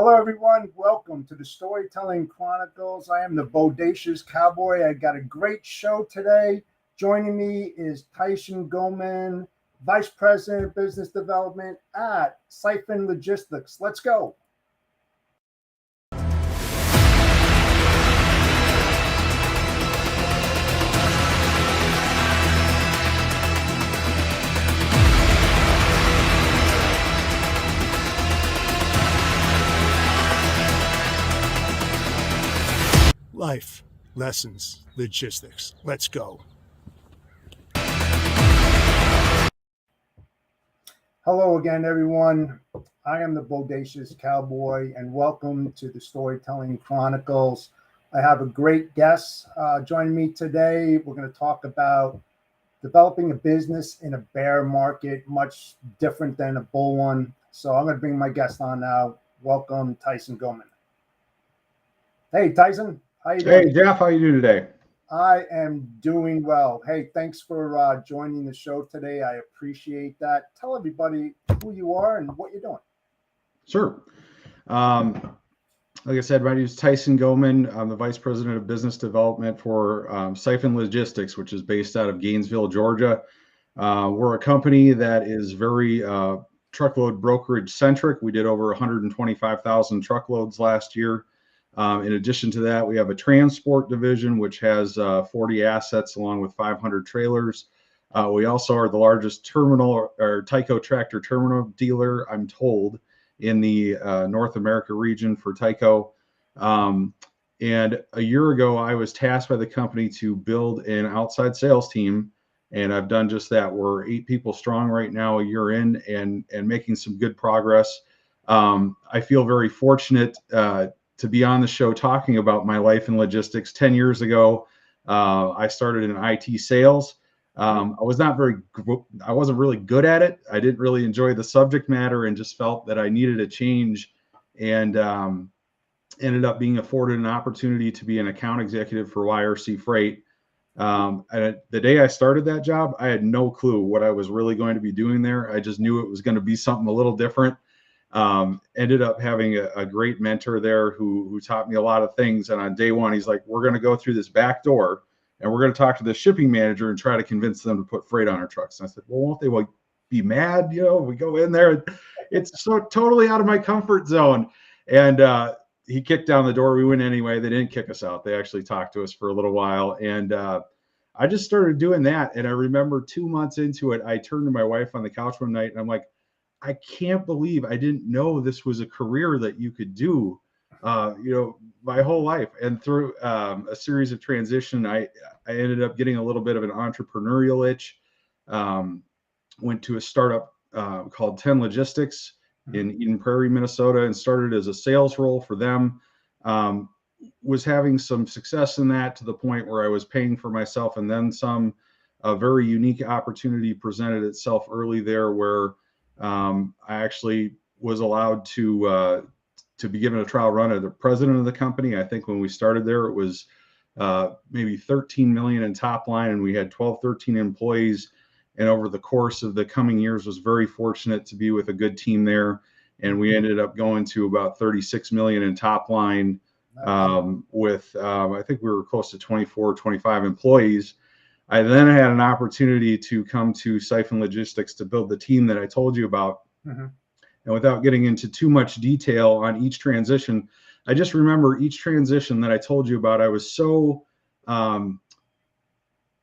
Hello, everyone. Welcome to the Storytelling Chronicles. I am the Bodacious Cowboy. I got a great show today. Joining me is Tyson Goman, Vice President of Business Development at Siphon Logistics. Let's go. Life, lessons, logistics. Let's go. Hello again, everyone. I am the Bodacious Cowboy, and welcome to the Storytelling Chronicles. I have a great guest joining me today. We're going to talk about developing a business in a bear market, much different than a bull one. So I'm going to bring my guest on now. Welcome, Tyson Goman. Hey, Tyson. How you doing? Hey, Jeff, how you doing today? I am doing well. Hey, thanks for joining the show today. I appreciate that. Tell everybody who you are and what you're doing. Sure. Like I said, my name is Tyson Goman. I'm the Vice President of Business Development for Siphon Logistics, which is based out of Gainesville, Georgia. We're a company that is very truckload brokerage centric. We did over 125,000 truckloads last year. In addition to that, we have a transport division, which has 40 assets along with 500 trailers. We also are the largest terminal or Tyco tractor terminal dealer, I'm told, in the North America region for Tyco. And a year ago, I was tasked by the company to build an outside sales team, and I've done just that. We're 8 people strong right now, a year in, and making some good progress. I feel very fortunate to be on the show talking about my life in logistics. 10 years ago, I started in IT sales. I wasn't really good at it. I didn't really enjoy the subject matter and just felt that I needed a change, and ended up being afforded an opportunity to be an account executive for YRC Freight. And the day I started that job, I had no clue what I was really going to be doing there. I just knew it was going to be something a little different. Ended up having a great mentor there who taught me a lot of things. And on day one, he's like, we're going to go through this back door and we're going to talk to the shipping manager and try to convince them to put freight on our trucks. And I said, well, won't they be mad? We go in there. It's so totally out of my comfort zone. And he kicked down the door. We went anyway. They didn't kick us out. They actually talked to us for a little while. And I just started doing that. And I remember 2 months into it, I turned to my wife on the couch one night and I'm like, I can't believe I didn't know this was a career that you could do, my whole life. And through a series of transition, I ended up getting a little bit of an entrepreneurial itch. Went to a startup called 10 Logistics in Eden Prairie, Minnesota, and started as a sales role for them. Was having some success in that to the point where I was paying for myself and then some. A very unique opportunity presented itself early there where I actually was allowed to be given a trial run as the president of the company. I think when we started there, it was maybe 13 million in top line, and we had 12, 13 employees. And over the course of the coming years, was very fortunate to be with a good team there. And we ended up going to about 36 million in top line with, I think we were close to 24, 25 employees. I then had an opportunity to come to Siphon Logistics to build the team that I told you about. Mm-hmm. And without getting into too much detail on each transition, I just remember each transition that I told you about, I was so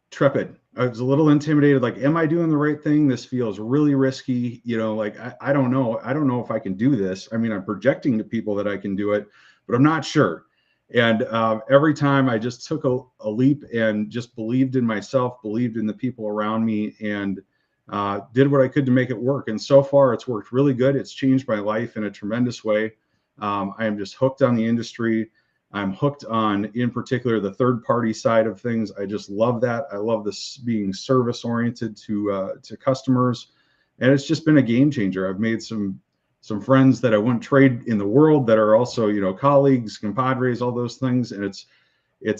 trepid. I was a little intimidated, like, am I doing the right thing? This feels really risky. I don't know. I don't know if I can do this. I mean, I'm projecting to people that I can do it, but I'm not sure. And every time I just took a leap and just believed in myself, believed in the people around me, and did what I could to make it work. And so far, it's worked really good. It's changed my life in a tremendous way. I am just hooked on the industry. I'm hooked on, in particular, the third-party side of things. I just love that. I love this being service-oriented to customers. And it's just been a game changer. I've made some friends that I wouldn't trade in the world that are also, colleagues, compadres, all those things. And it's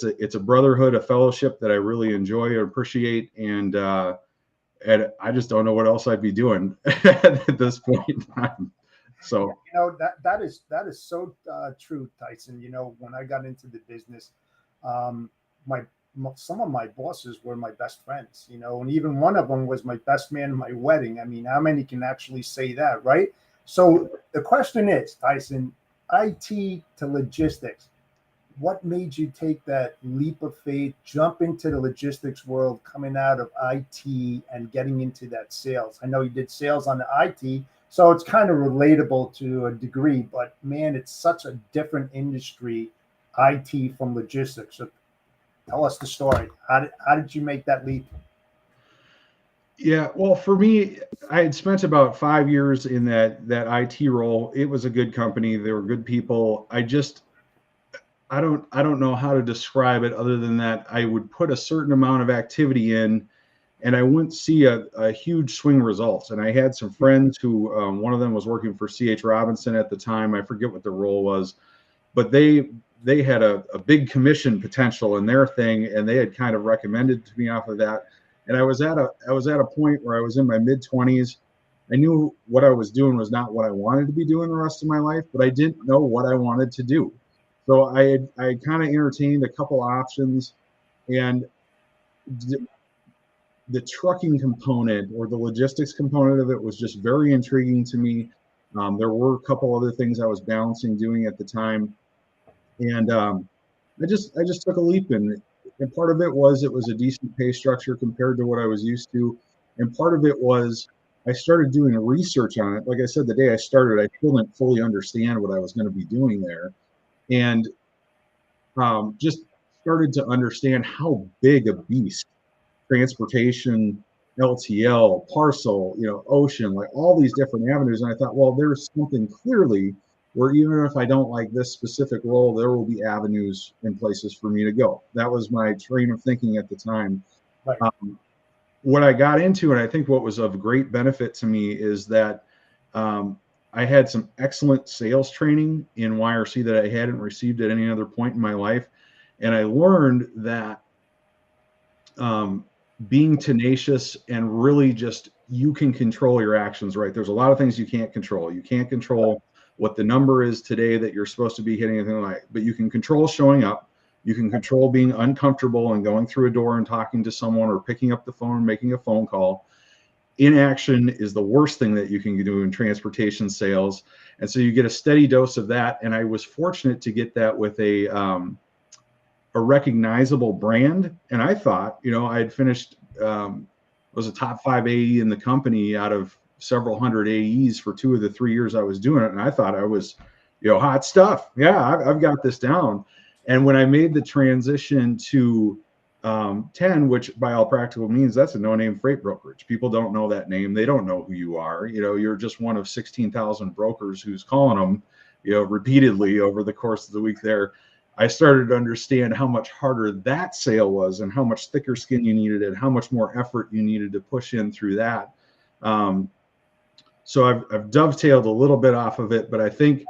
a brotherhood, a fellowship that I really enjoy and appreciate. And I just don't know what else I'd be doing at this point in time. So that is so true, Tyson. When I got into the business, um, my some of my bosses were my best friends. And even one of them was my best man in my wedding. I mean, how many can actually say that, right? So the question is, Tyson, IT to logistics. What made you take that leap of faith, jump into the logistics world, coming out of IT and getting into that sales? I know you did sales on the IT, so it's kind of relatable to a degree, but man, it's such a different industry, IT from logistics. So tell us the story. How did you make that leap? yeah, well, for me, I had spent about 5 years in that IT role. It was a good company. They were good people. I don't know how to describe it other than that I would put a certain amount of activity in and I wouldn't see a huge swing results. And I had some friends who, one of them was working for CH Robinson at the time. I forget what the role was, but they had a big commission potential in their thing, and they had kind of recommended to me off of that. And I was at a point where I was in my mid 20s. I knew what I was doing was not what I wanted to be doing the rest of my life, but I didn't know what I wanted to do. So I kind of entertained a couple options, and the trucking component or the logistics component of it was just very intriguing to me. There were a couple other things I was balancing doing at the time, and I just took a leap, and part of it was a decent pay structure compared to what I was used to, and part of it was I started doing research on it. Like I said, the day I started, I still didn't fully understand what I was going to be doing there, and just started to understand how big a beast transportation, LTL, parcel, ocean, like all these different avenues. And I thought, well, there's something clearly where even if I don't like this specific role, there will be avenues and places for me to go. That was my train of thinking at the time. Right. What I got into, and I think what was of great benefit to me, is that I had some excellent sales training in YRC that I hadn't received at any other point in my life. And I learned that um, being tenacious and really just you can control your actions, right? There's a lot of things you can't control. You can't control what the number is today that you're supposed to be hitting, anything like, but you can control showing up. You can control being uncomfortable and going through a door and talking to someone or picking up the phone and making a phone call. Inaction is the worst thing that you can do in transportation sales. And so you get a steady dose of that. And I was fortunate to get that with a recognizable brand. And I thought, I had finished, was a top 5 AE in the company out of several hundred AEs for 2 of the 3 years I was doing it. And I thought I was, hot stuff. Yeah, I've got this down. And when I made the transition to 10, which by all practical means, that's a no-name freight brokerage. People don't know that name. They don't know who you are. You're just one of 16,000 brokers who's calling them, repeatedly over the course of the week there. I started to understand how much harder that sale was and how much thicker skin you needed and how much more effort you needed to push in through that. So I've dovetailed a little bit off of it, but I think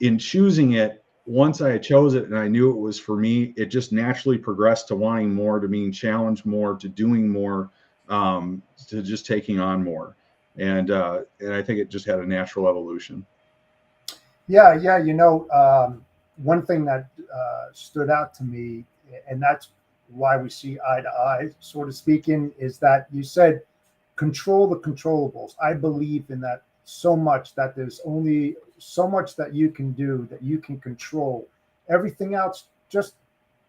in choosing it, once I chose it and I knew it was for me, it just naturally progressed to wanting more, to being challenged more, to doing more, to just taking on more. And I think it just had a natural evolution. Yeah, yeah. One thing that stood out to me, and that's why we see eye to eye, sort of speaking, is that you said control the controllables. I believe in that so much that there's only so much that you can do, that you can control. Everything else, just,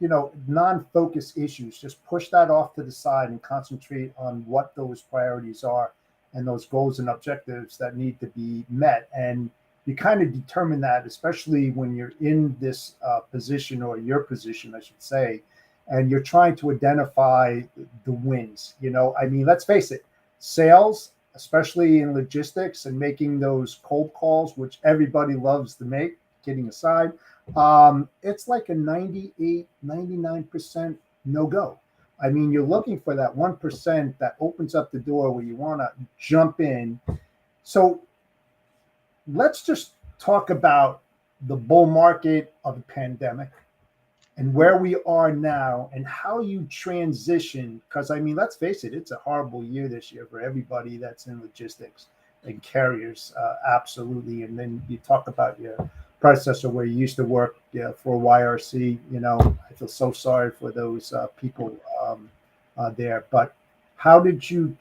non-focus issues, just push that off to the side and concentrate on what those priorities are and those goals and objectives that need to be met. And you kind of determine that, especially when you're in this position, or your position, I should say, and you're trying to identify the wins. I mean, let's face it, sales, especially in logistics and making those cold calls, which everybody loves to make, kidding aside, it's like a 98, 99% no go. I mean, you're looking for that 1% that opens up the door where you want to jump in. So let's just talk about the bull market of the pandemic and where we are now and how you transition. Because, I mean, let's face it, it's a horrible year this year for everybody that's in logistics. and carriers, absolutely. And then you talk about your predecessor where you used to work, for YRC. I feel so sorry for those people there. But how did you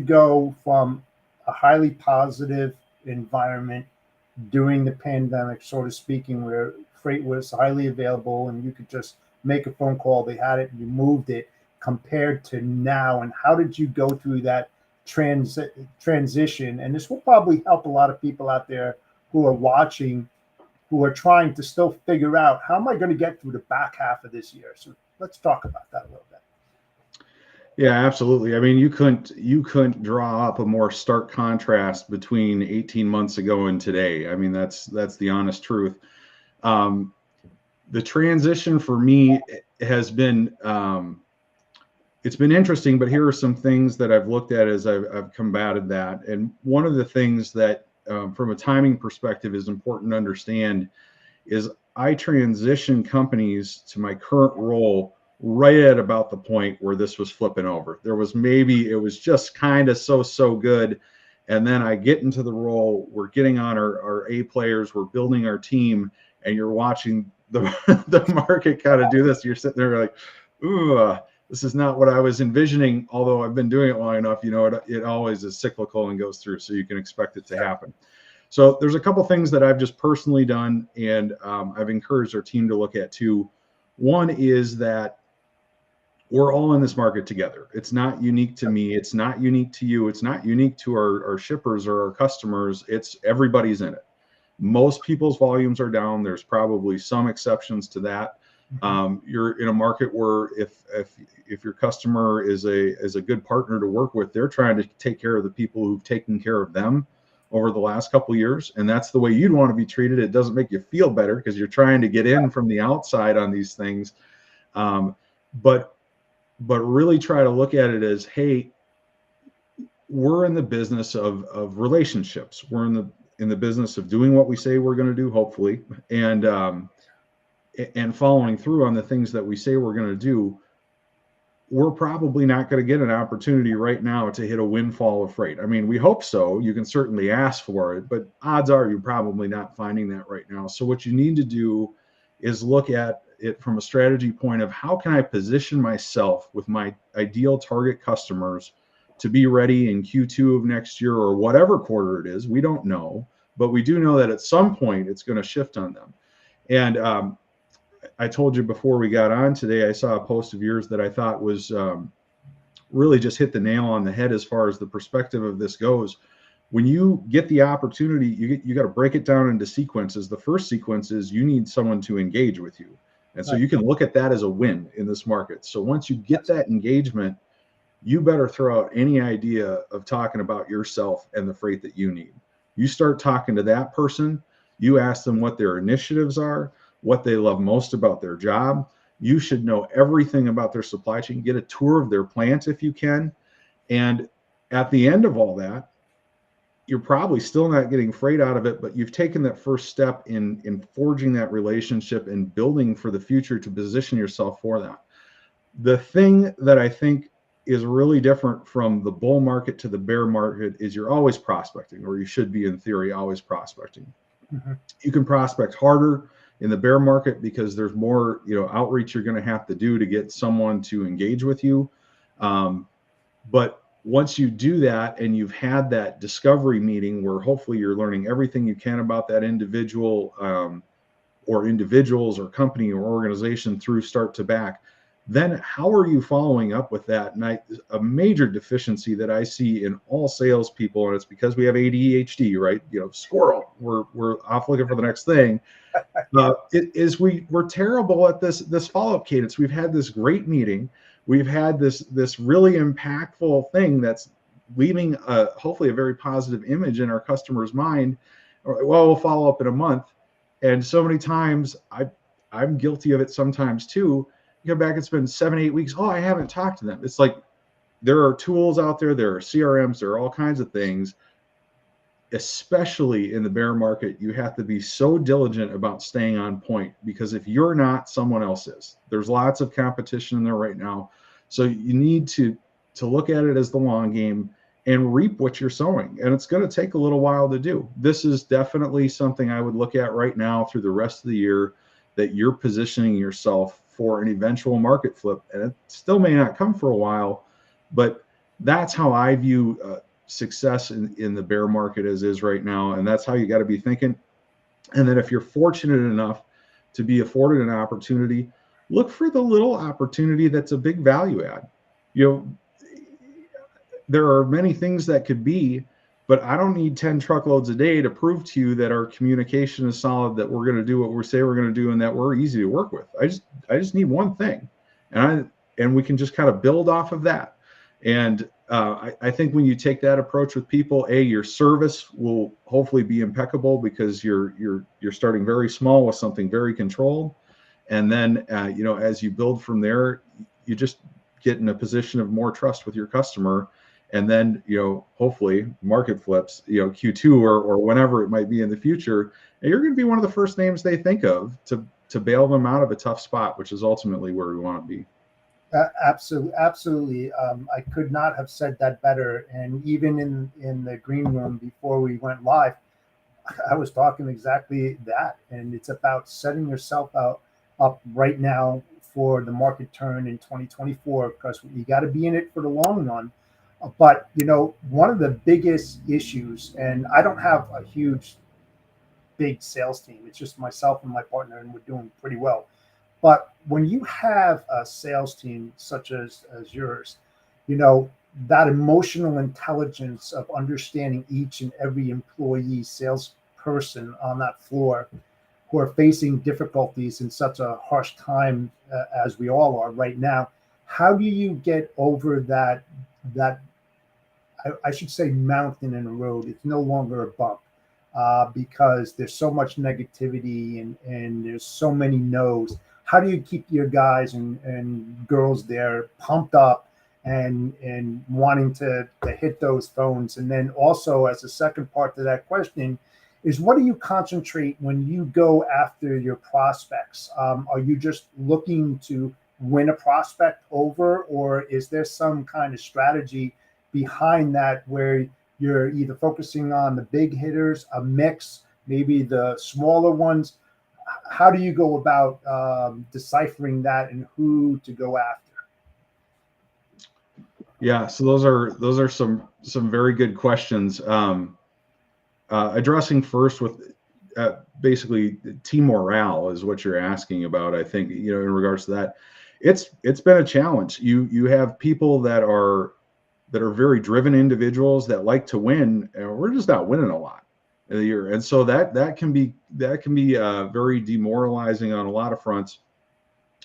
go from a highly positive environment during the pandemic, sort of speaking, where freight was highly available and you could just make a phone call, they had it, and you moved it, compared to now? And how did you go through that transition? And this will probably help a lot of people out there who are watching, who are trying to still figure out, how am I going to get through the back half of this year? So let's talk about that a little bit. Yeah, absolutely. I mean, you couldn't draw up a more stark contrast between 18 months ago and today. I mean, that's the honest truth. The transition for me has been, it's been interesting, but here are some things that I've looked at as I've combated that. And one of the things that, from a timing perspective, is important to understand is I transitioned companies to my current role right at about the point where this was flipping over. It was just kind of so good. And then I get into the role, we're getting on our A players, we're building our team, and you're watching the market kind of do this. You're sitting there like, ooh, this is not what I was envisioning. Although I've been doing it long enough, it always is cyclical and goes through, so you can expect it to happen. So there's a couple things that I've just personally done, and I've encouraged our team to look at too. One is that we're all in this market together. It's not unique to me. It's not unique to you. It's not unique to our shippers or our customers. It's everybody's in it. Most people's volumes are down. There's probably some exceptions to that. You're in a market where if your customer is a good partner to work with, they're trying to take care of the people who've taken care of them over the last couple of years, and that's the way you'd want to be treated. It doesn't make you feel better because you're trying to get in from the outside on these things, but really try to look at it as, hey, we're in the business of relationships. We're in the business of doing what we say we're going to do, hopefully, and following through on the things that we say we're going to do. We're probably not going to get an opportunity right now to hit a windfall of freight. I mean, we hope so. You can certainly ask for it, but odds are you're probably not finding that right now. So what you need to do is look at it from a strategy point of, how can I position myself with my ideal target customers to be ready in Q2 of next year or whatever quarter it is. We don't know, but we do know that at some point it's going to shift on them. And I told you before we got on today, I saw a post of yours that I thought was really just hit the nail on the head as far as the perspective of this goes. When you get the opportunity, you got to break it down into sequences. The first sequence is you need someone to engage with you. And so you can look at that as a win in this market. So once you get that engagement, you better throw out any idea of talking about yourself and the freight that you need. You start talking to that person, you ask them what their initiatives are, what they love most about their job. You should know everything about their supply chain. Get a tour of their plant if you can. And at the end of all that, you're probably still not getting freight out of it, but you've taken that first step in forging that relationship and building for the future to position yourself for that. The thing that I think is really different from the bull market to the bear market is you're always prospecting, or you should be, in theory, always prospecting. Mm-hmm. You can prospect harder in the bear market because there's more, outreach you're going to have to do to get someone to engage with you. But once you do that and you've had that discovery meeting where hopefully you're learning everything you can about that individual or individuals or company or organization through start to back, then how are you following up with that? And a major deficiency that I see in all salespeople, and it's because we have ADHD, right? Squirrel, we're off looking for the next thing. We're terrible at this follow-up cadence. We've had this great meeting. We've had this really impactful thing that's leaving hopefully a very positive image in our customer's mind. Well, we'll follow up in a month. And so many times I'm guilty of it sometimes too. You go back and spend 7-8 weeks. Oh, I haven't talked to them. It's like there are tools out there. There are CRMs. There are all kinds of things. Especially in the bear market, you have to be so diligent about staying on point, because if you're not, someone else is. There's lots of competition in there right now. So you need to look at it as the long game and reap what you're sowing. And it's going to take a little while to do. This is definitely something I would look at right now through the rest of the year, that you're positioning yourself for an eventual market flip. And it still may not come for a while, but that's how I view success in the bear market as is right now. And that's how you got to be thinking. And then if you're fortunate enough to be afforded an opportunity, look for the little opportunity that's a big value add. You know, there are many things that could be, but I don't need 10 truckloads a day to prove to you that our communication is solid, that we're going to do what we say we're going to do, and that we're easy to work with. I just need one thing, and we can just kind of build off of that. And I think when you take that approach with people, your service will hopefully be impeccable, because you're starting very small with something very controlled, and then as you build from there, you just get in a position of more trust with your customer. And then, hopefully market flips, Q2 or whenever it might be in the future, and you're going to be one of the first names they think of to bail them out of a tough spot, which is ultimately where we want to be. Absolutely. I could not have said that better. And even in the green room before we went live, I was talking exactly that. And it's about setting yourself up right now for the market turn in 2024, because you got to be in it for the long run. But, one of the biggest issues, and I don't have a big sales team. It's just myself and my partner, and we're doing pretty well. But when you have a sales team such as yours, that emotional intelligence of understanding each and every employee, salesperson on that floor, who are facing difficulties in such a harsh time as we all are right now, how do you get over that I should say mountain in a road? It's no longer a bump, because there's so much negativity and there's so many no's. How do you keep your guys and girls there pumped up and wanting to hit those phones? And then also, as a second part to that question, is what do you concentrate when you go after your prospects? Are you just looking to win a prospect over, or is there some kind of strategy behind that where you're either focusing on the big hitters, a mix, maybe the smaller ones? How do you go about deciphering that and who to go after? Yeah, so those are some very good questions. Addressing first with basically team morale is what you're asking about. I think in regards to that, it's been a challenge. You have people that are very driven individuals that like to win, and we're just not winning a lot in the year, and so that can be very demoralizing on a lot of fronts.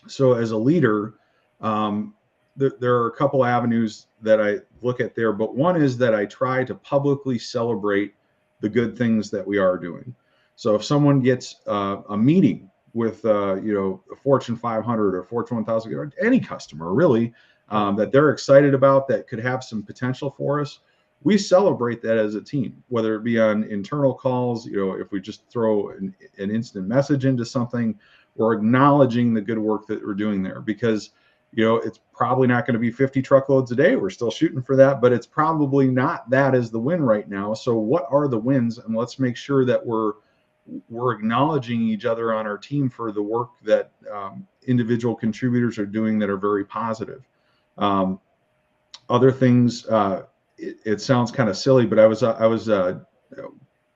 So as a leader, there are a couple avenues that I look at there, but one is that I try to publicly celebrate the good things that we are doing. So if someone gets a meeting with a Fortune 500 or Fortune 1000, or any customer really, that they're excited about, that could have some potential for us, we celebrate that as a team, whether it be on internal calls. If we just throw an instant message into something, we're acknowledging the good work that we're doing there, because it's probably not going to be 50 truckloads a day. We're still shooting for that, but it's probably not that as the win right now. So what are the wins? And let's make sure that we're acknowledging each other on our team for the work that individual contributors are doing that are very positive. Other things, it sounds kind of silly, but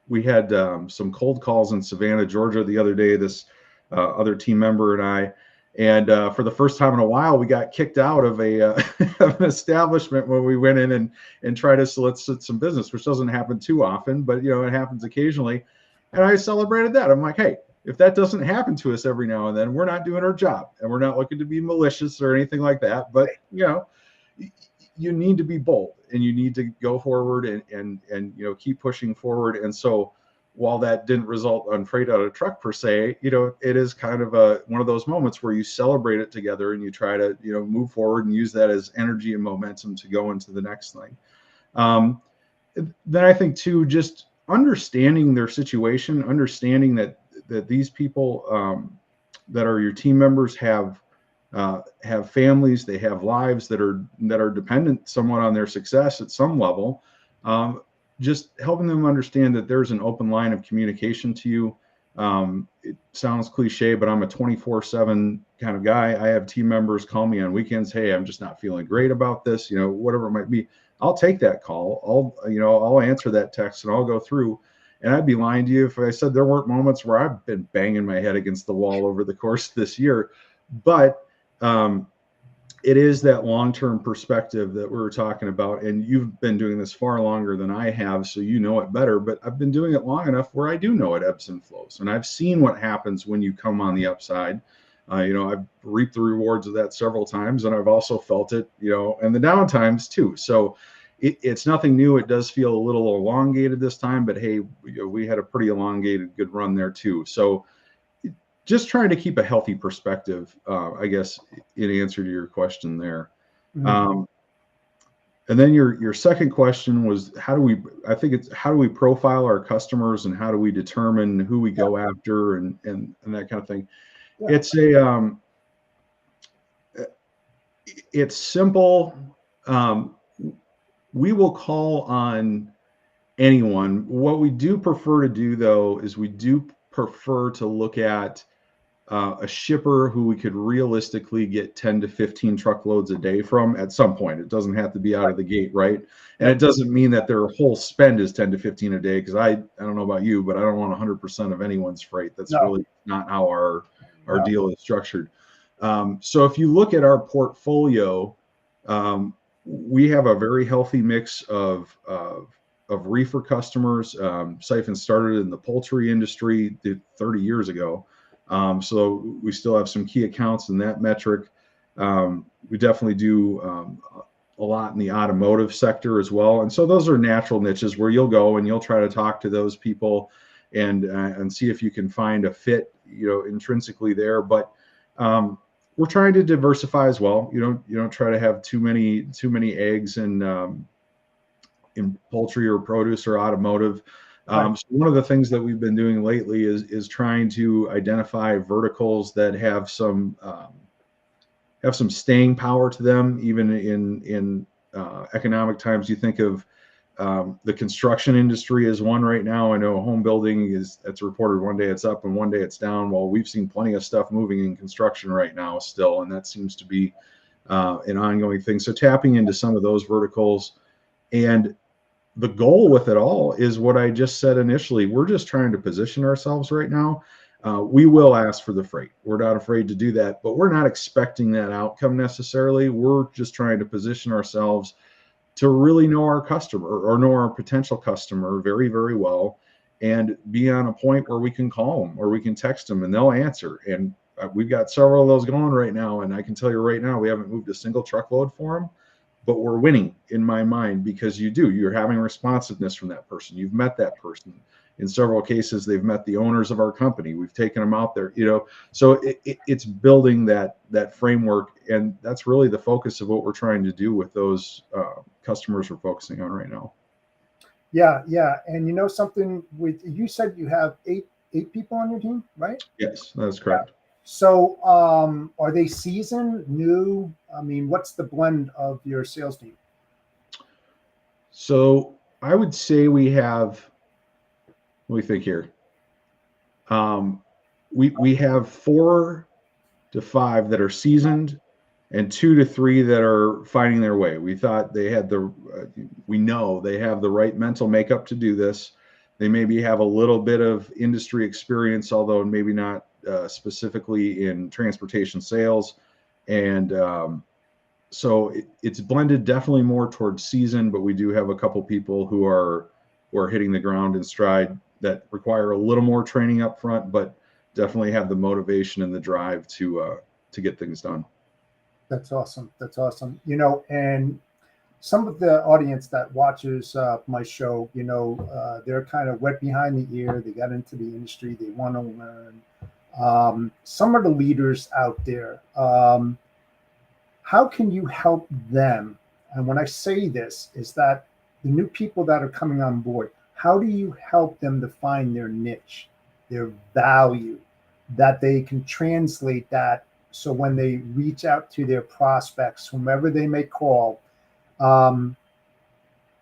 we had some cold calls in Savannah, Georgia the other day, this other team member and I, and for the first time in a while, we got kicked out of of an establishment when we went in and tried to solicit some business, which doesn't happen too often, but it happens occasionally. And I celebrated that. I'm like, hey, if that doesn't happen to us every now and then, we're not doing our job, and we're not looking to be malicious or anything like that. But you need to be bold, and you need to go forward and keep pushing forward. And so while that didn't result on freight out of truck per se, it is kind of one of those moments where you celebrate it together and you try to move forward and use that as energy and momentum to go into the next thing. Then I think too, just understanding their situation, understanding that these people that are your team members have families, they have lives that are dependent somewhat on their success at some level. Just helping them understand that there's an open line of communication to you. It sounds cliche, but I'm a 24/7 kind of guy. I have team members call me on weekends. Hey, I'm just not feeling great about this, whatever it might be. I'll take that call. I'll answer that text and I'll go through. And I'd be lying to you if I said there weren't moments where I've been banging my head against the wall over the course of this year. But it is that long-term perspective that we were talking about. And you've been doing this far longer than I have, so you know it better. But I've been doing it long enough where I do know it ebbs and flows. And I've seen what happens when you come on the upside. I've reaped the rewards of that several times, and I've also felt it, and the down times too. So it's nothing new. It does feel a little elongated this time, but hey, we had a pretty elongated good run there too. So just trying to keep a healthy perspective, I guess, in answer to your question there. Mm-hmm. And then your second question was how do we profile our customers and how do we determine who we go after and that kind of thing. Yeah. It's simple. We will call on anyone. What we do prefer to do though is we do prefer to look at a shipper who we could realistically get 10 to 15 truckloads a day from at some point. It doesn't have to be out of the gate, right? And it doesn't mean that their whole spend is 10 to 15 a day, because I don't know about you, but I don't want 100% of anyone's freight. That's really not how our deal is structured. So if you look at our portfolio, we have a very healthy mix of reefer customers. Siphon started in the poultry industry 30 years ago. So we still have some key accounts in that metric. We definitely do a lot in the automotive sector as well. And so those are natural niches where you'll go and you'll try to talk to those people and see if you can find a fit, intrinsically there. But we're trying to diversify as well. You don't try to have too many eggs in poultry or produce or automotive. So one of the things that we've been doing lately is trying to identify verticals that have some staying power to them, even in economic times. You think of the construction industry as one right now. I know home building it's reported one day it's up and one day it's down. Well, we've seen plenty of stuff moving in construction right now still, and that seems to be an ongoing thing. So tapping into some of those verticals. And the goal with it all is what I just said initially. We're just trying to position ourselves right now. We will ask for the freight. We're not afraid to do that, but we're not expecting that outcome necessarily. We're just trying to position ourselves to really know our customer or know our potential customer very, very well, and be on a point where we can call them or we can text them and they'll answer. And we've got several of those going right now. And I can tell you right now, we haven't moved a single truckload for them. But we're winning in my mind because you're having responsiveness from that person. You've met that person. In several cases, they've met the owners of our company. We've taken them out there, so it's building that framework. And that's really the focus of what we're trying to do with those customers we're focusing on right now. Yeah. And something you said you have eight people on your team, right? Yes, that's correct. Yeah. So are they seasoned, new? I mean, what's the blend of your sales team? So I would say we have, let me think here. We have 4 to 5 that are seasoned and 2 to 3 that are finding their way. We thought we know they have the right mental makeup to do this. They maybe have a little bit of industry experience, although maybe not specifically in transportation sales. And so it's blended definitely more towards season, but we do have a couple people who are hitting the ground in stride that require a little more training up front, but definitely have the motivation and the drive to get things done. That's awesome. And some of the audience that watches my show, they're kind of wet behind the ear. They got into the industry. They want to learn. Some of the leaders out there, how can you help them? And when I say this, is that the new people that are coming on board, how do you help them to find their niche, their value, that they can translate that so when they reach out to their prospects, whomever they may call,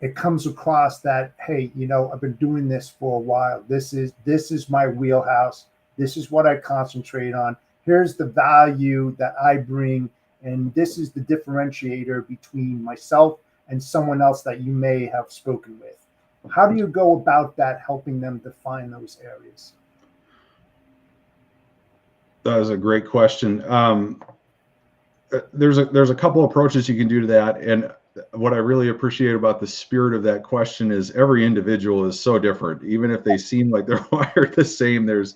it comes across that, hey, I've been doing this for a while. This is my wheelhouse. This is what I concentrate on. Here's the value that I bring, and this is the differentiator between myself and someone else that you may have spoken with. How do you go about that, helping them define those areas? That was a great question. There's a couple approaches you can do to that, and what I really appreciate about the spirit of that question is every individual is so different. Even if they seem like they're wired the same, there's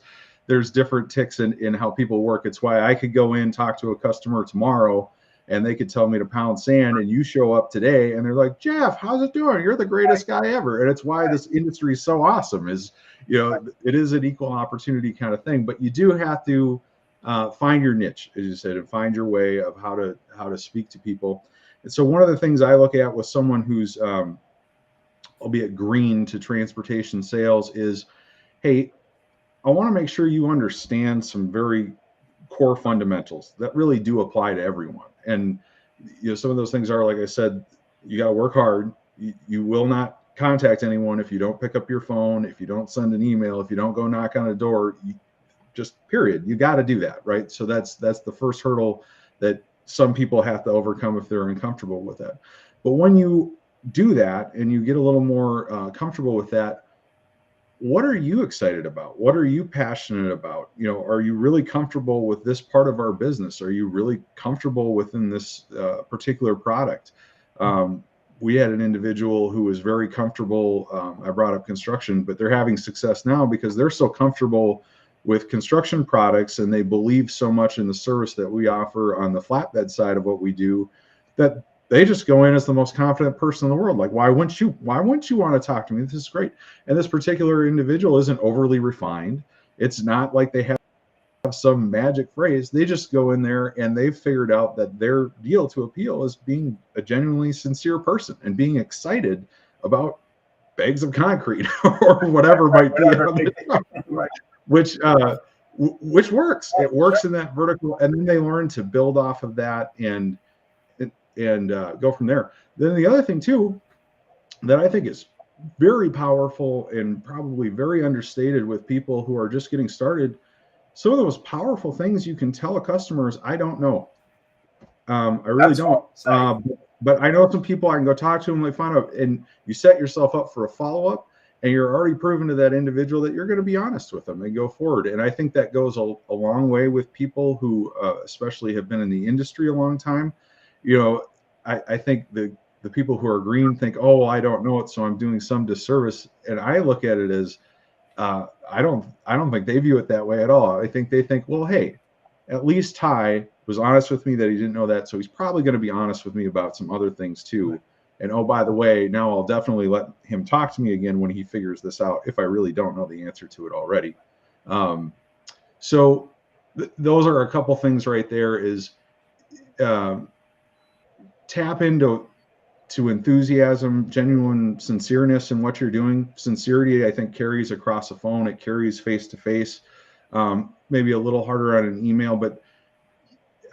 different ticks in how people work. It's why I could go in, talk to a customer tomorrow, and they could tell me to pound sand, and you show up today and they're like, Jeff, how's it doing? You're the greatest guy ever. And it's why this industry is so awesome, is, it is an equal opportunity kind of thing, but you do have to find your niche, as you said, and find your way of how to speak to people. And so one of the things I look at with someone who's albeit green to transportation sales is, hey, I want to make sure you understand some very core fundamentals that really do apply to everyone. And some of those things are, like I said, you got to work hard. You will not contact anyone if you don't pick up your phone, if you don't send an email, if you don't go knock on a door. Just period. You got to do that, right? So that's the first hurdle that some people have to overcome if they're uncomfortable with that. But when you do that and you get a little more comfortable with that, what are you excited about? What are you passionate about? Are you really comfortable with this part of our business? Are you really comfortable within this particular product? We had an individual who was very comfortable. I brought up construction, but they're having success now because they're so comfortable with construction products, and they believe so much in the service that we offer on the flatbed side of what we do, that they just go in as the most confident person in the world. Like, why wouldn't you want to talk to me? This is great. And this particular individual isn't overly refined. It's not like they have some magic phrase. They just go in there and they've figured out that their deal to appeal is being a genuinely sincere person and being excited about bags of concrete or whatever might be. Right. Which works. It works in that vertical, and then they learn to build off of that and go from there. Then the other thing too that I think is very powerful and probably very understated with people who are just getting started, some of the most powerful things you can tell a customer is, I don't know. I really don't. But I know some people, I can go talk to them, they find out, and you set yourself up for a follow-up. And you're already proven to that individual that you're going to be honest with them and go forward. And I think that goes a long way with people who especially have been in the industry a long time. I think the people who are green think, oh, well, I don't know it, so I'm doing some disservice. And I look at it as, I don't think they view it that way at all. I think they think, well, hey, at least Ty was honest with me that he didn't know that, so he's probably going to be honest with me about some other things too. And oh, by the way, now I'll definitely let him talk to me again when he figures this out, if I really don't know the answer to it already. So those are a couple things right there, is tap into enthusiasm, genuine sincereness in what you're doing. Sincerity, I think, carries across the phone. It carries face to face. Maybe a little harder on an email, but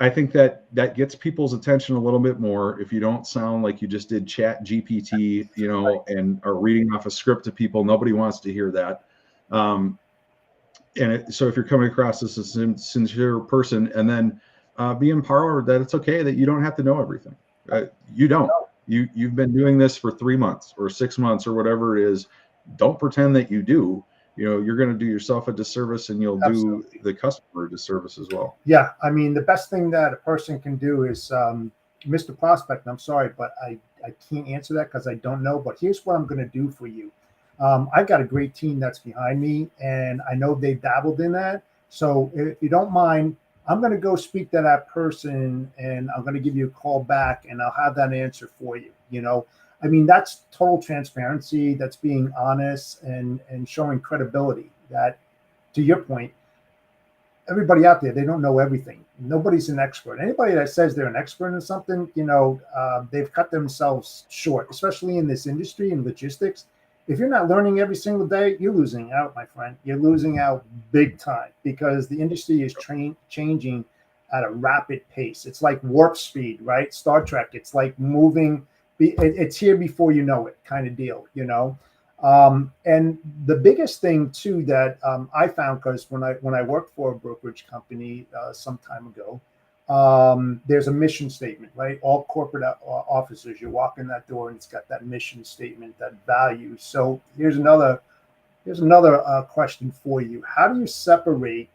I think that gets people's attention a little bit more if you don't sound like you just did Chat GPT, and are reading off a script to people. Nobody wants to hear that. So if you're coming across as a sincere person, and then be empowered that it's okay that you don't have to know everything. You don't. You've been doing this for 3 months or 6 months or whatever it is. Don't pretend that you do. You're going to do yourself a disservice, and you'll do the customer a disservice as well. Yeah. I mean, the best thing that a person can do is, Mr. Prospect, I'm sorry, but I can't answer that because I don't know, but here's what I'm going to do for you. I've got a great team that's behind me, and I know they dabbled in that. So if you don't mind, I'm going to go speak to that person, and I'm going to give you a call back, and I'll have that answer for you. I mean, that's total transparency. That's being honest and showing credibility. That, to your point, everybody out there, they don't know everything. Nobody's an expert. Anybody that says they're an expert in something, they've cut themselves short, especially in this industry, in logistics. If you're not learning every single day, you're losing out, my friend. You're losing out big time, because the industry is changing at a rapid pace. It's like warp speed, right? Star Trek. It's like moving it's here before you know it, kind of deal, you know. And the biggest thing too that I found, because when I worked for a brokerage company some time ago, there's a mission statement, right? All corporate offices, you walk in that door and it's got that mission statement, that value. So here's another question for you. How do you separate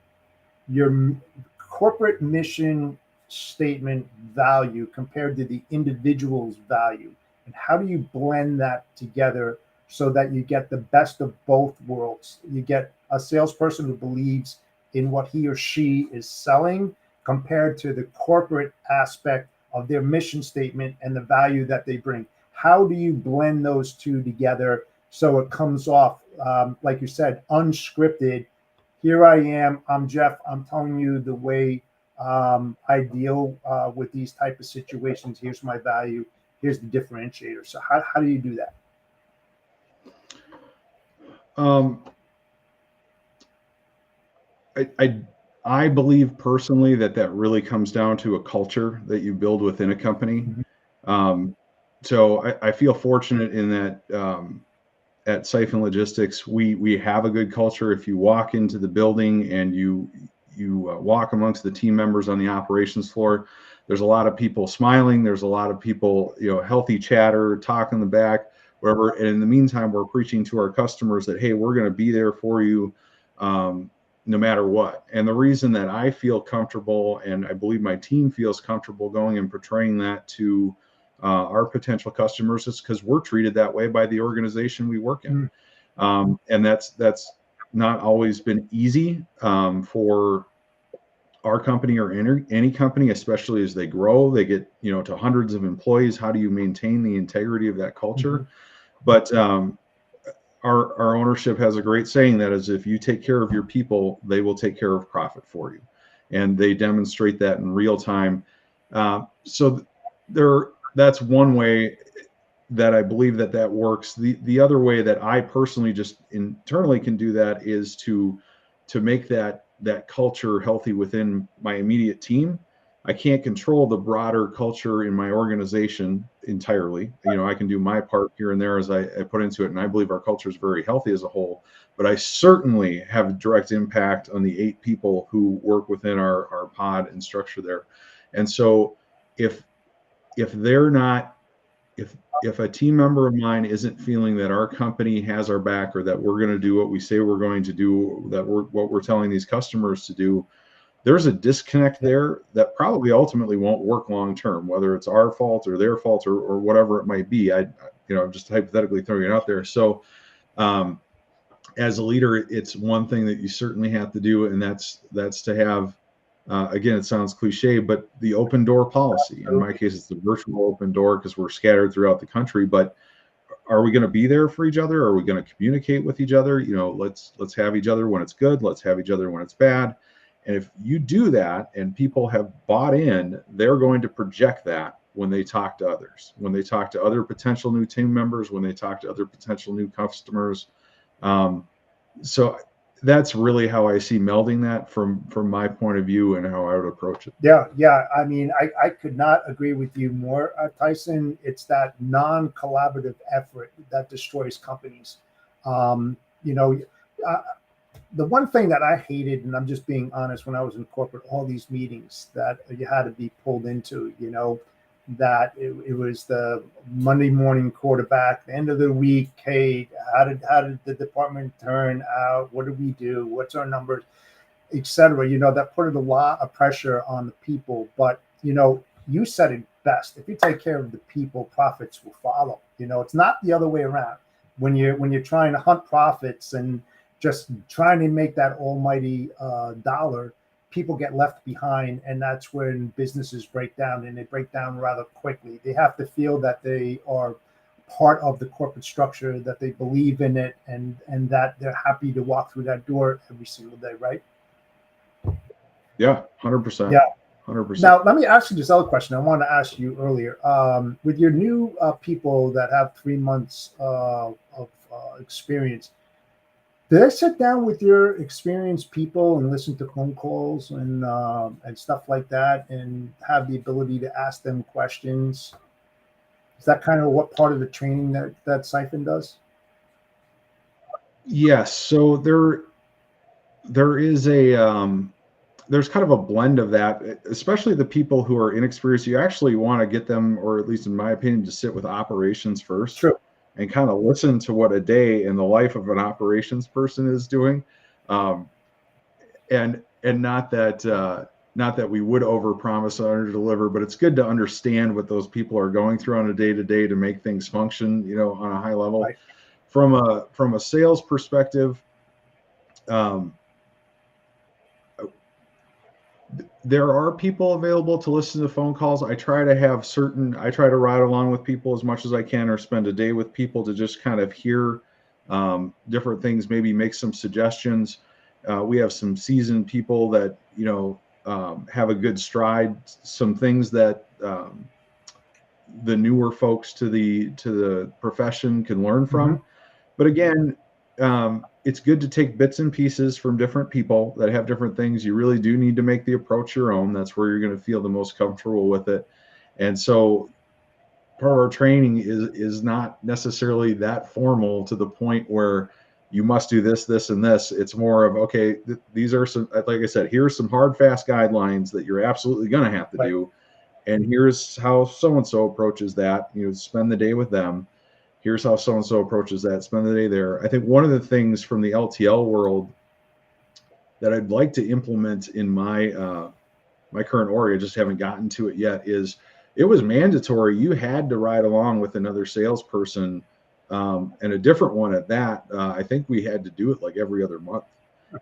your corporate mission statement value compared to the individual's value? And how do you blend that together so that you get the best of both worlds? You get a salesperson who believes in what he or she is selling compared to the corporate aspect of their mission statement and the value that they bring. How do you blend those two together so it comes off, like you said, unscripted? Here I am, I'm Jeff, I'm telling you the way I deal with these type of situations. Here's my value, here's the differentiator. So how do you do that? I believe personally that really comes down to a culture that you build within a company. So I feel fortunate in that at Siphon Logistics, we have a good culture. If you walk into the building and you walk amongst the team members on the operations floor, there's a lot of people smiling. There's a lot of people, healthy chatter, talk in the back, whatever. And in the meantime, we're preaching to our customers that, hey, we're going to be there for you no matter what. And the reason that I feel comfortable, and I believe my team feels comfortable going and portraying that to our potential customers, is because we're treated that way by the organization we work in. And that's not always been easy for our company or any company, especially as they grow, they get to hundreds of employees. How do you maintain the integrity of that culture? But our ownership has a great saying that is, if you take care of your people, they will take care of profit for you, and they demonstrate that in real time. So that's one way that I believe that works. The other way that I personally just internally can do that is to make that culture healthy within my immediate team. I can't control the broader culture in my organization entirely. I can do my part here and there as I put into it, and I believe our culture is very healthy as a whole. But I certainly have a direct impact on the 8 people who work within our pod and structure there. And so if they're not, if a team member of mine isn't feeling that our company has our back, or that we're going to do what we say we're going to do, that what we're telling these customers to do, there's a disconnect there that probably ultimately won't work long term, whether it's our fault or their fault or whatever it might be. I'm just hypothetically throwing it out there. So as a leader, it's one thing that you certainly have to do, and that's to have again, it sounds cliche, but the open door policy. In my case, it's the virtual open door, because we're scattered throughout the country. But are we going to be there for each other? Are we going to communicate with each other? Let's have each other when it's good. Let's have each other when it's bad. And if you do that and people have bought in, they're going to project that when they talk to others, when they talk to other potential new team members, when they talk to other potential new customers. So that's really how I see melding that from my point of view and how I would approach it. Yeah. I mean, I could not agree with you more, Tyson. It's that non-collaborative effort that destroys companies. The one thing that I hated, and I'm just being honest, when I was in corporate, all these meetings that you had to be pulled into, that it was the Monday morning quarterback, the end of the week. Hey, how did the department turn out? What did we do? What's our numbers, etc. That put a lot of pressure on the people. But you said it best. If you take care of the people, profits will follow. It's not the other way around. When you're trying to hunt profits and just trying to make that almighty dollar, people get left behind, and that's when businesses break down, and they break down rather quickly. They have to feel that they are part of the corporate structure, that they believe in it, and that they're happy to walk through that door every single day, right? Yeah, 100%. Yeah, 100%. Now, let me ask you this other question I wanted to ask you earlier. With your new people that have 3 months of experience, do they sit down with your experienced people and listen to phone calls and stuff like that, and have the ability to ask them questions? Is that kind of what part of the training that Siphon does? Yes. So there is there's kind of a blend of that, especially the people who are inexperienced. You actually want to get them, or at least in my opinion, to sit with operations first. True. And kind of listen to what a day in the life of an operations person is doing. And not that we would overpromise or underdeliver, but it's good to understand what those people are going through on a day to day to make things function, on a high level. Right. From a sales perspective, there are people available to listen to phone calls. I try to ride along with people as much as I can, or spend a day with people to just kind of hear different things, maybe make some suggestions. We have some seasoned people that, have a good stride, some things that the newer folks to the profession can learn from. Mm-hmm. But again, it's good to take bits and pieces from different people that have different things. You really do need to make the approach your own. That's where you're going to feel the most comfortable with it. And so part of our training is not necessarily that formal to the point where you must do this, this, and this. It's more of, okay, these are some, like I said, here's some hard, fast guidelines that you're absolutely going to have to Right. do. And here's how so-and-so approaches that. Spend the day with them. Here's how so-and-so approaches that. Spend the day there. I think one of the things from the LTL world that I'd like to implement in my my current org, I just haven't gotten to it yet, is it was mandatory. You had to ride along with another salesperson, and a different one at that. I think we had to do it like every other month.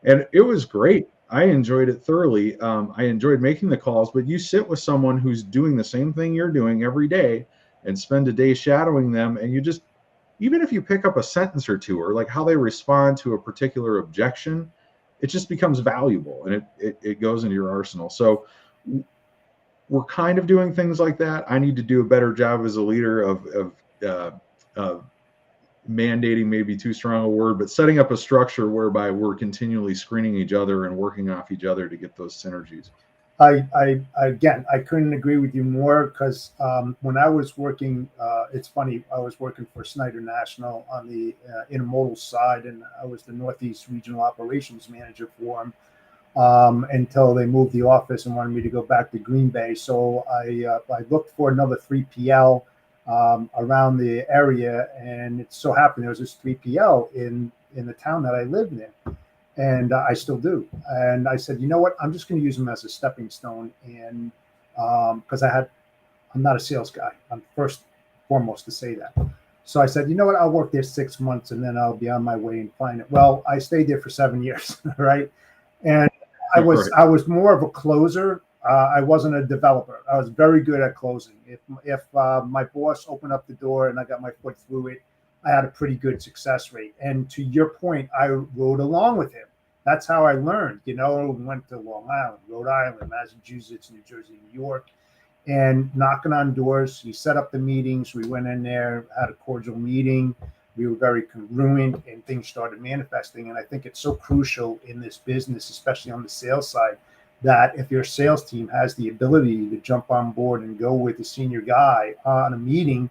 And it was great. I enjoyed it thoroughly. I enjoyed making the calls, but you sit with someone who's doing the same thing you're doing every day and spend a day shadowing them. And you just, even if you pick up a sentence or two, or like how they respond to a particular objection, it just becomes valuable, and it goes into your arsenal. So we're kind of doing things like that. I need to do a better job as a leader of mandating, maybe too strong a word, but setting up a structure whereby we're continually screening each other and working off each other to get those synergies. Again, I couldn't agree with you more, because when I was working, it's funny, I was working for Snyder National on the intermodal side, and I was the Northeast Regional Operations Manager for them until they moved the office and wanted me to go back to Green Bay. So I looked for another 3PL around the area, and it so happened there was this 3PL in the town that I lived in. And I still do. And I said, you know what? I'm just going to use them as a stepping stone. And because I'm not a sales guy. I'm first foremost to say that. So I said, you know what? I'll work there 6 months and then I'll be on my way and find it. Well, I stayed there for 7 years, right? And I was more of a closer. I wasn't a developer. I was very good at closing. If my boss opened up the door and I got my foot through it, I had a pretty good success rate. And to your point, I rode along with him. That's how I learned, went to Long Island, Rhode Island, Massachusetts, New Jersey, New York, and knocking on doors. He set up the meetings. We went in there, had a cordial meeting. We were very congruent, and things started manifesting. And I think it's so crucial in this business, especially on the sales side, that if your sales team has the ability to jump on board and go with the senior guy on a meeting,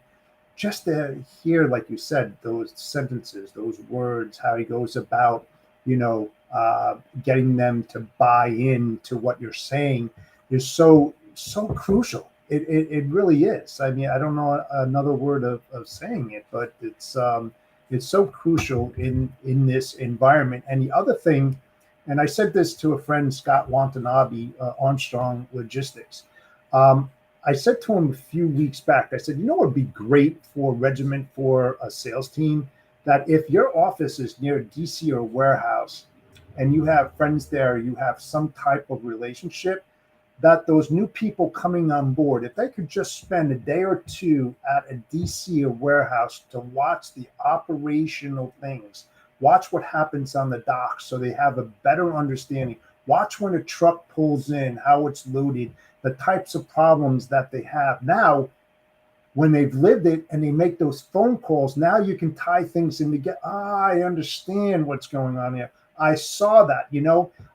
just to hear, like you said, those sentences, those words, how he goes about, getting them to buy in to what you're saying is so crucial. It really is. I mean, I don't know another word of saying it, but it's so crucial in this environment. And the other thing, and I said this to a friend, Scott Watanabe, Armstrong Logistics. I said to him a few weeks back, I said, what would be great for regiment for a sales team? That if your office is near a DC or a warehouse and you have friends there, you have some type of relationship, that those new people coming on board, if they could just spend a day or two at a DC or warehouse to watch the operational things, watch what happens on the docks so they have a better understanding, watch when a truck pulls in, how it's loaded, the types of problems that they have. Now, when they've lived it and they make those phone calls, now you can tie things in together. I understand what's going on here. I saw that,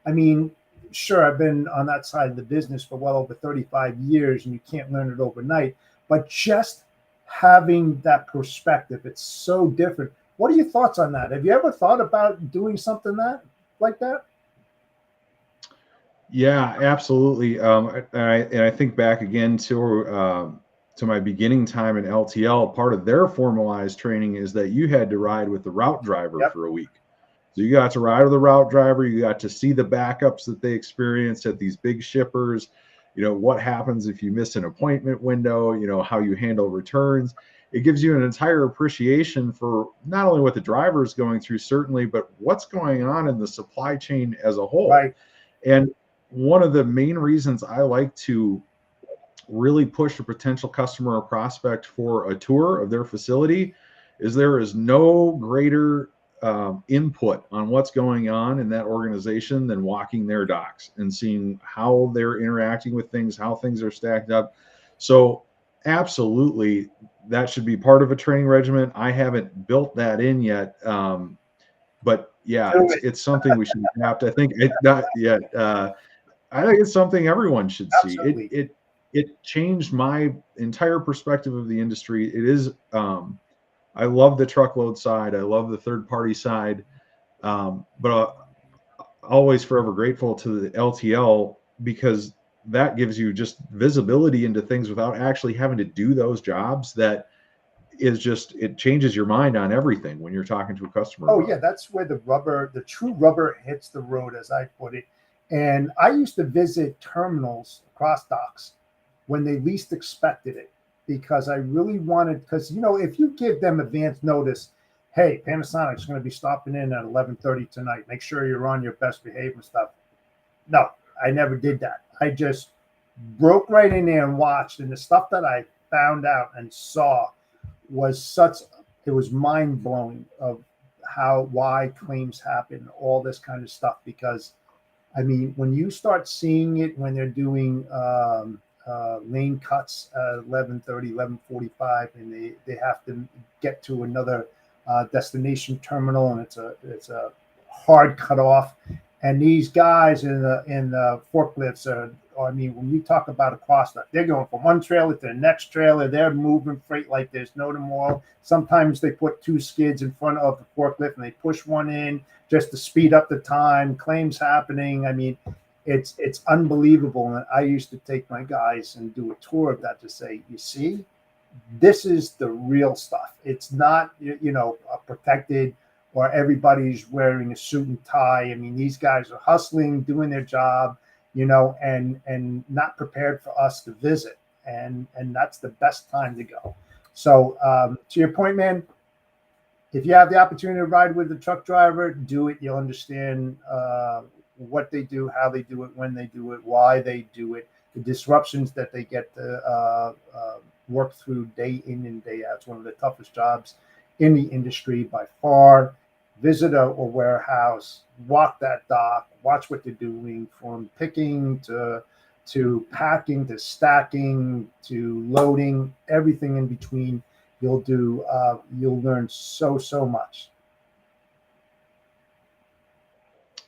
I mean, sure, I've been on that side of the business for well over 35 years, and you can't learn it overnight, but just having that perspective. It's so different. What are your thoughts on that? Have you ever thought about doing something like that? Yeah, absolutely. And I think back again to my beginning time in LTL. Part of their formalized training is that you had to ride with the route driver Yep. for a week. So you got to ride with the route driver. You got to see the backups that they experienced at these big shippers. What happens if you miss an appointment window. How you handle returns. It gives you an entire appreciation for not only what the driver is going through, certainly, but what's going on in the supply chain as a whole. Right. And one of the main reasons I like to really push a potential customer or prospect for a tour of their facility is there is no greater input on what's going on in that organization than walking their docks and seeing how they're interacting with things, how things are stacked up. So absolutely, that should be part of a training regimen. I haven't built that in yet. But yeah, it's something we should adapt. I think it not yet. I think it's something everyone should see. Absolutely. It changed my entire perspective of the industry. It is I love the truckload side. I love the third party side. But always forever grateful to the LTL because that gives you just visibility into things without actually having to do those jobs. That is just, it changes your mind on everything when you're talking to a customer. Oh yeah, that's where the true rubber hits the road, as I put it. And I used to visit terminals across docks when they least expected it because I really wanted, because if you give them advance notice, hey, Panasonic's going to be stopping in at 11:30 tonight. Make sure you're on your best behavior stuff. No, I never did that. I just broke right in there and watched, and the stuff that I found out and saw was it was mind blowing of why claims happen, all this kind of stuff. Because I mean, when you start seeing it when they're doing lane cuts at 11:30, 11:45, and they have to get to another destination terminal, and it's a hard cutoff, and these guys in the forklifts are. I mean, when you talk about a cross dock, they're going from one trailer to the next trailer. They're moving freight like there's no tomorrow. Sometimes they put two skids in front of the forklift and they push one in just to speed up the time. Claims happening. I mean, it's unbelievable. And I used to take my guys and do a tour of that to say, you see, this is the real stuff. It's not, protected or everybody's wearing a suit and tie. I mean, these guys are hustling, doing their job, and not prepared for us to visit. And that's the best time to go. So to your point, man, if you have the opportunity to ride with the truck driver, do it. You'll understand what they do, how they do it, when they do it, why they do it, the disruptions that they get to work through day in and day out. It's one of the toughest jobs in the industry by far. Visit a warehouse, walk that dock, watch what they're doing, from picking to packing to stacking to loading, everything in between. You'll learn so much.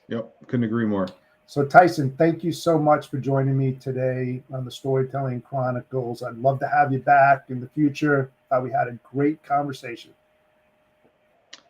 Yep, couldn't agree more. So Tyson, thank you so much for joining me today on the Storytelling Chronicles. I'd love to have you back in the future. We had a great conversation.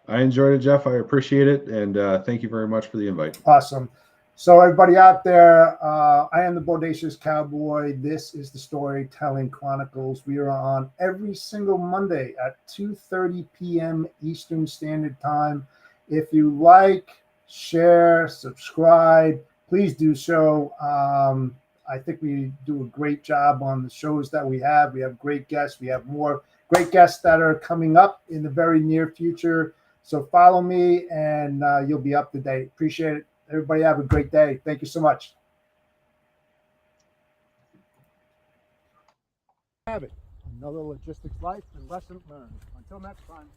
I enjoyed it, Jeff. I appreciate it. And thank you very much for the invite. Awesome. So everybody out there, I am the Bodacious Cowboy. This is the Storytelling Chronicles. We are on every single Monday at 2:30 p.m. Eastern Standard Time. If you like, share, subscribe, please do so. I think we do a great job on the shows that we have. We have great guests. We have more great guests that are coming up in the very near future. So follow me and you'll be up to date. Appreciate it. Everybody have a great day. Thank you so much. Have it. Another logistics life and lesson learned. Until next time.